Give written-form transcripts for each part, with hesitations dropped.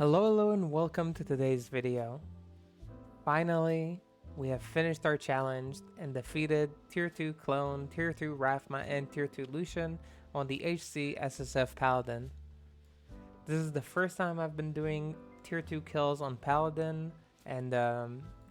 Hello and welcome to today's video. Finally, we have finished our challenge and defeated Tier 2 Clone, Tier 2 Raphma, and Tier 2 Lucian on the HC SSF Paladin. This is the first time I've been doing Tier 2 kills on Paladin, and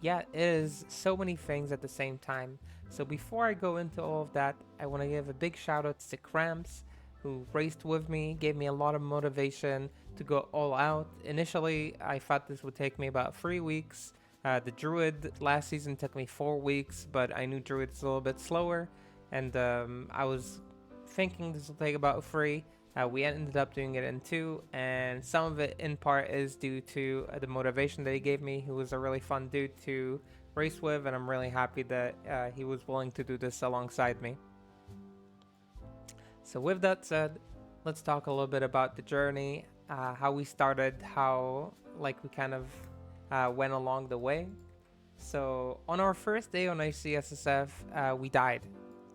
yeah, it is so many things at the same time. So before I go into all of that, I want to give a big shout out to Cramps, who raced with me, gave me a lot of motivation to go all out. Initially, I thought this would take me about 3 weeks. The Druid last season took me 4 weeks, but I knew Druid's a little bit slower, and I was thinking this will take about 3. We ended up doing it in 2, and some of it in part is due to the motivation that he gave me. He was a really fun dude to race with, and I'm really happy that he was willing to do this alongside me. So with that said, let's talk a little bit about the journey, how we started, how we kind of went along the way. So on our first day on HC SSF, we died.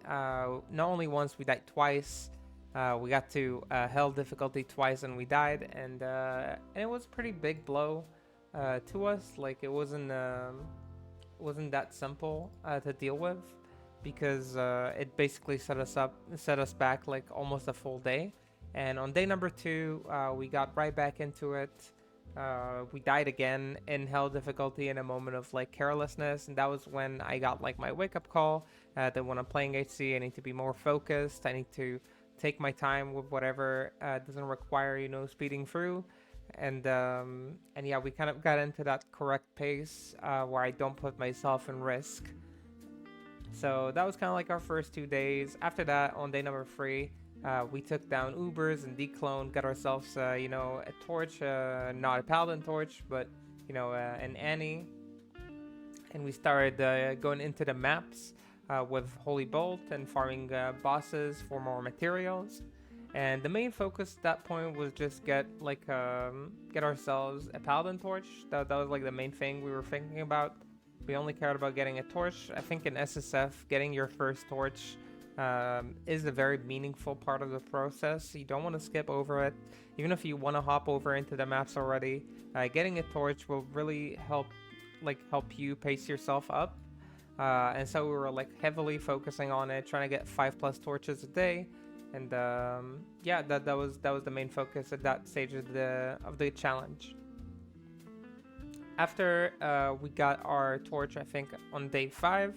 Not only once, we died twice. We got to hell difficulty twice and we died, and it was a pretty big blow to us. Like it wasn't that simple to deal with, because it basically set us back like almost a full day. And on day number 2, we got right back into it. We died again in hell difficulty in a moment of like carelessness, and that was when I got like my wake-up call that when I'm playing HC, I need to be more focused. I need to take my time with whatever doesn't require, speeding through. And yeah, we kind of got into that correct pace where I don't put myself in risk. So that was kind of like our first 2 days. After that, on day number 3, we took down Ubers and decloned, got ourselves, a torch, not a Paladin torch, but, an Annie. And we started going into the maps with Holy Bolt and farming bosses for more materials. And the main focus at that point was just get ourselves a Paladin torch. That was like the main thing we were thinking about. We only cared about getting a torch. I think in SSF, getting your first torch is a very meaningful part of the process. You don't want to skip over it. Even if you want to hop over into the maps already, getting a torch will really help you pace yourself up. And so we were heavily focusing on it, trying to get 5+ torches a day. And yeah, that was the main focus at that stage of the challenge. After we got our torch, I think on day 5,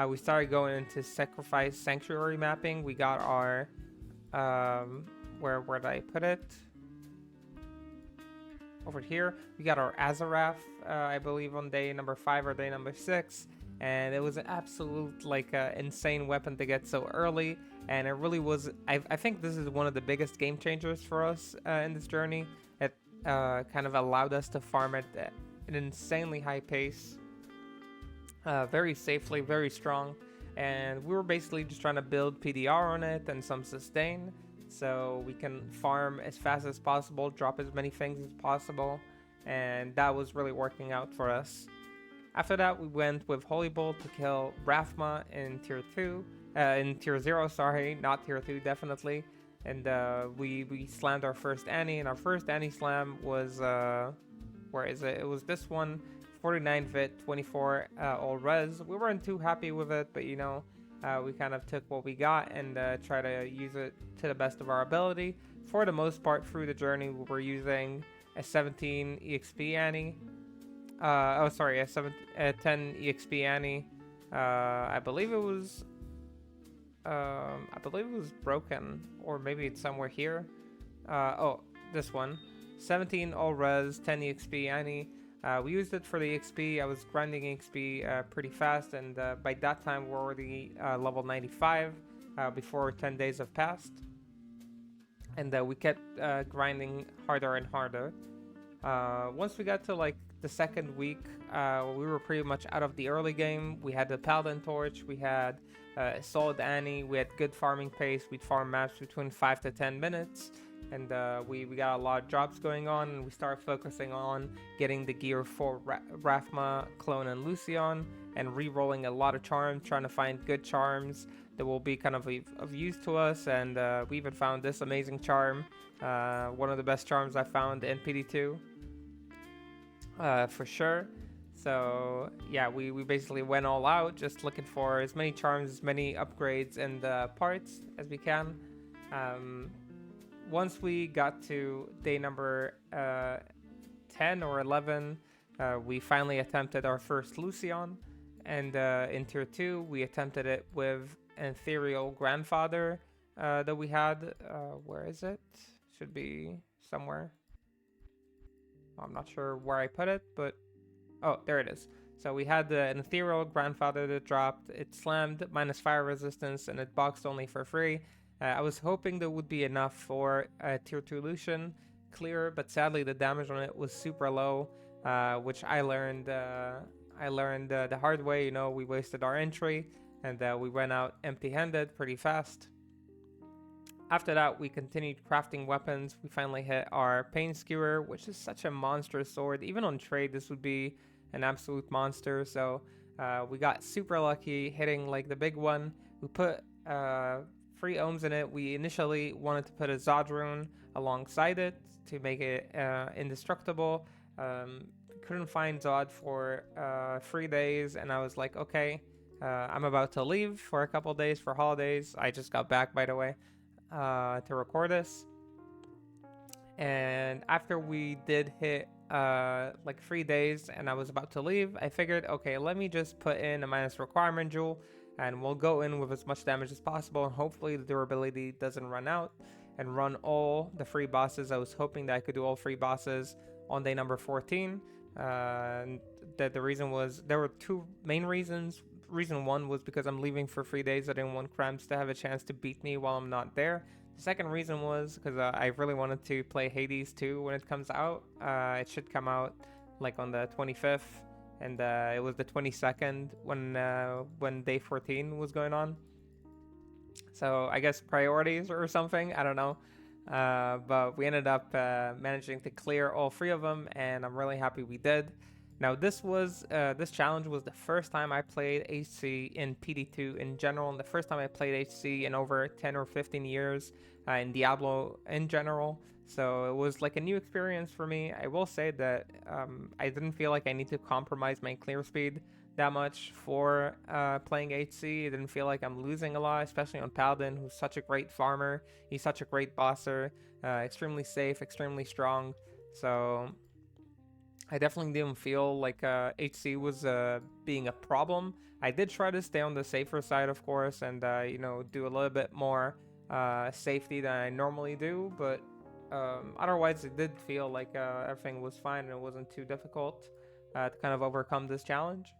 we started going into Sacrifice Sanctuary mapping. We got our where did I put it? Over here. We got our Azarath, I believe, on day number 5 or day number 6. And it was an absolute insane weapon to get so early, and it really was. I think this is one of the biggest game changers for us in this journey. It kind of allowed us to farm at an insanely high pace, very safely, very strong, and we were basically just trying to build PDR on it and some sustain, so we can farm as fast as possible, drop as many things as possible, and that was really working out for us. After that, we went with Holy Bolt to kill Raphma in Tier 2, in Tier 0, sorry, not Tier 2, definitely. And we slammed our first Annie, and our first Annie slam was, where is it? It was this one, 49 vit, 24 all res. We weren't too happy with it, but we kind of took what we got and try to use it to the best of our ability. For the most part, through the journey, we were using a 17 EXP Annie. A 10 EXP Annie. I believe it was broken, or maybe it's somewhere here. Oh, this one, 17 all res, 10 EXP Annie. We used it for the XP. I was grinding XP pretty fast, and by that time we're already level 95 before 10 days have passed, and we kept grinding harder and harder. Once we got to the second week, we were pretty much out of the early game. We had the Paladin torch, we had a solid Annie, we had good farming pace. We'd farm maps between 5 to 10 minutes, and we got a lot of drops going on, and we started focusing on getting the gear for Raphma, Clone, and Lucian, and re-rolling a lot of charms, trying to find good charms that will be kind of use to us. And we even found this amazing charm, one of the best charms I found in Pd2. for sure. So yeah, we basically went all out, just looking for as many charms, as many upgrades and parts as we can. Um, Once we got to day number 10 or 11, we finally attempted our first Lucion. And in tier 2, we attempted it with an ethereal grandfather that we had. Where is it? Should be somewhere. I'm not sure where I put it, but oh, there it is. So we had an ethereal grandfather that dropped. It slammed minus fire resistance and it boxed only for free. I was hoping that would be enough for a tier 2 Lucian clear, but sadly the damage on it was super low, which I learned. I learned the hard way. You know, we wasted our entry and we went out empty-handed pretty fast. After that, we continued crafting weapons. We finally hit our Pain Skewer, which is such a monstrous sword. Even on trade, this would be an absolute monster. So we got super lucky hitting like the big one. We put 3 ohms in it. We initially wanted to put a Zod rune alongside it to make it indestructible. Couldn't find Zod for 3 days, and I was like, okay, I'm about to leave for a couple days for holidays. I just got back, by the way, to record this. And after we did hit like 3 days and I was about to leave, I figured, okay, let me just put in a minus requirement jewel and we'll go in with as much damage as possible, and hopefully the durability doesn't run out, and run all the free bosses. I was hoping that I could do all 3 bosses on day number 14. That the reason was, there were 2 main reasons. Reason 1 was because I'm leaving for 3 days. I didn't want Cramps to have a chance to beat me while I'm not there. The second reason was because I really wanted to play Hades 2 when it comes out. It should come out like on the 25th, and it was the 22nd when day 14 was going on. So I guess priorities or something, I don't know. But we ended up managing to clear all 3 of them, and I'm really happy we did. Now this challenge was the first time I played HC in Pd2 in general, and the first time I played HC in over 10 or 15 years in Diablo in general. So it was like a new experience for me. I will say that I didn't feel like I need to compromise my clear speed that much for playing HC. I didn't feel like I'm losing a lot, especially on Paladin, who's such a great farmer. He's such a great bosser, extremely safe, extremely strong. So I definitely didn't feel like HC was being a problem. I did try to stay on the safer side, of course, and do a little bit more safety than I normally do, but otherwise it did feel like everything was fine and it wasn't too difficult to kind of overcome this challenge,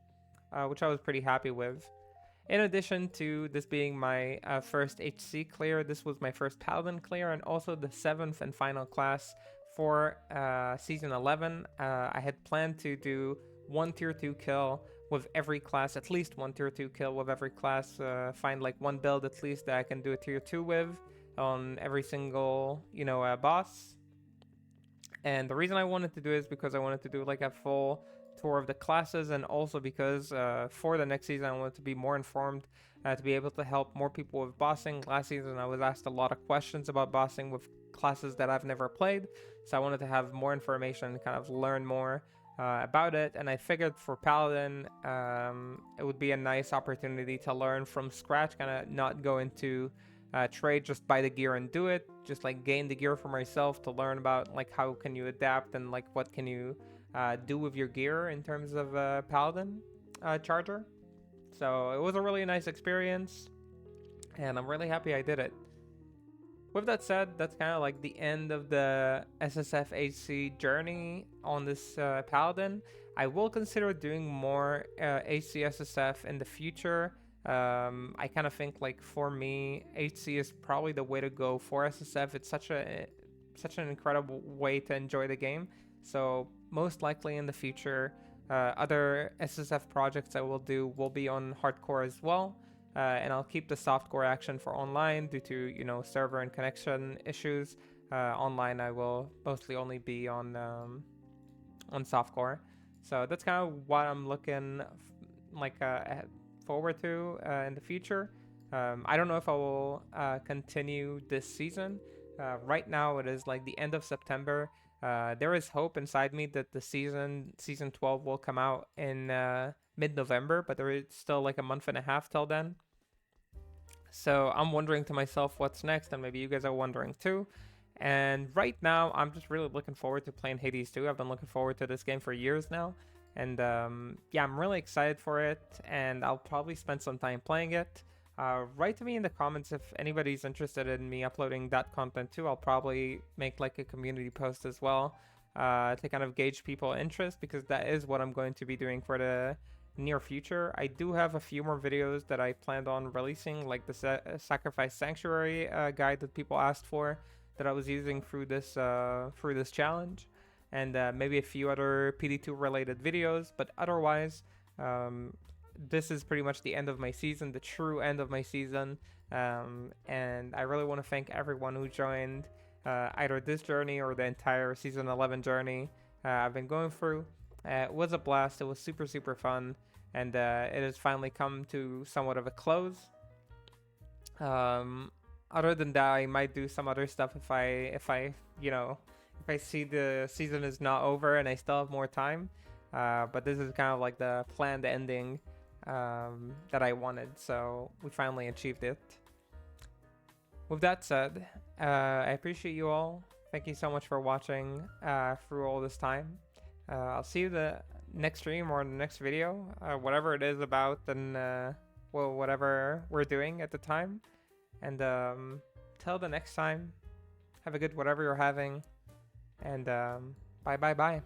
which I was pretty happy with. In addition to this being my first HC clear, this was my first Paladin clear, and also the 7th and final class for Season 11. I had planned to do 1 tier 2 kill with every class, at least 1 tier 2 kill with every class, find like 1 build at least that I can do a tier 2 with on every single, boss. And the reason I wanted to do it is because I wanted to do like a full tour of the classes, and also because for the next season I wanted to be more informed, to be able to help more people with bossing. Last season I was asked a lot of questions about bossing with classes that I've never played, so I wanted to have more information and kind of learn more about it. And I figured for Paladin it would be a nice opportunity to learn from scratch, kind of not go into trade, just buy the gear and do it, just like gain the gear for myself to learn about like how can you adapt and like what can you do with your gear in terms of Paladin charger. So it was a really nice experience, and I'm really happy I did it. With that said, that's kind of like the end of the SSF HC journey on this Paladin. I will consider doing more HC SSF in the future. I kind of think like for me, HC is probably the way to go for SSF. It's such an incredible way to enjoy the game. So most likely in the future, other SSF projects I will do will be on hardcore as well. And I'll keep the softcore action for online due to server and connection issues. Online I will mostly only be on softcore. So that's kind of what I'm looking forward to in the future. I don't know if I will continue this season. Right now it is like the end of September. There is hope inside me that the season 12 will come out in mid-November, but there is still like a month and a half till then. So I'm wondering to myself what's next, and maybe you guys are wondering too. And right now, I'm just really looking forward to playing Hades 2. I've been looking forward to this game for years now. And yeah, I'm really excited for it, and I'll probably spend some time playing it. Write to me in the comments if anybody's interested in me uploading that content too. I'll probably make like a community post as well to kind of gauge people's interest, because that is what I'm going to be doing for the near future. I do have a few more videos that I planned on releasing, like the Sacrifice Sanctuary guide that people asked for, that I was using through this challenge, and maybe a few other PD2 related videos. But otherwise, this is pretty much the end of my season, the true end of my season, and I really want to thank everyone who joined either this journey or the entire season 11 journey I've been going through. It was a blast. It was super fun, and it has finally come to somewhat of a close. Other than that, I might do some other stuff if I see the season is not over and I still have more time. But this is kind of like the planned ending that I wanted, so we finally achieved it. With that said, I appreciate you all. Thank you so much for watching through all this time. I'll see you the next stream or the next video, whatever it is about, and well, whatever we're doing at the time. And till the next time, have a good whatever you're having, and bye.